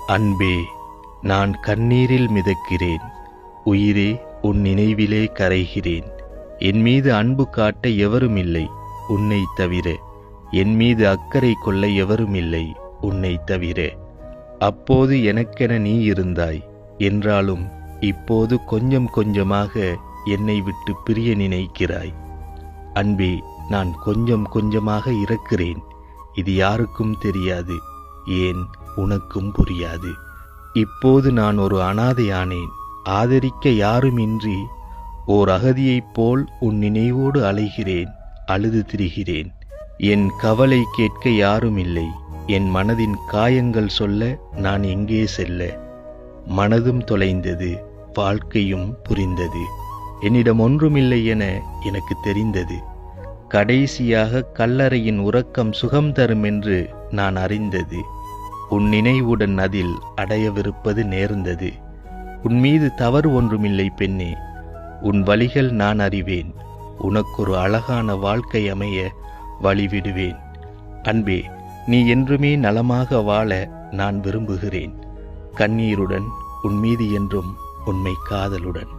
அன்பே, நான் கண்ணீரில் மிதக்கிறேன். உயிரே, உன் நினைவிலே கரைகிறேன். என் மீது அன்பு காட்ட எவருமில்லை உன்னை தவிர. என் மீது அக்கறை கொள்ள எவருமில்லை உன்னை தவிர. அப்போது எனக்கென நீ இருந்தாய் என்றாலும் இப்போது கொஞ்சம் கொஞ்சமாக என்னை விட்டு பிரிய நினைக்கிறாய். அன்பே, நான் கொஞ்சம் கொஞ்சமாக இறக்கிறேன். இது யாருக்கும் தெரியாது, ஏன் உனக்கும் புரியாது. இப்போது நான் ஒரு அனாதையானேன். ஆதரிக்க யாருமின்றி ஓர் அகதியைப் போல் உன் நினைவோடு அலைகிறேன், அழுது திரிகிறேன். என் கவலை கேட்க யாருமில்லை. என் மனதின் காயங்கள் சொல்ல நான் எங்கே செல்ல? மனதும் தொலைந்தது, வாழ்க்கையும் புரிந்தது. என்னிடம் ஒன்றுமில்லை என எனக்கு தெரிந்தது. கடைசியாக கல்லறையின் உறக்கம் சுகம் தரும் என்று நான் அறிந்தது. உன் நினைவுடன் அதில் அடையவிருப்பது நேர்ந்தது. உன் மீது தவறு ஒன்றுமில்லை பெண்ணே. உன் வழிகள் நான் அறிவேன். உனக்கொரு அழகான வாழ்க்கை அமைய வழிவிடுவேன். அன்பே, நீ என்றுமே நலமாக வாழ நான் விரும்புகிறேன். கண்ணீருடன், உன் மீது என்றும் உண்மை காதலுடன்.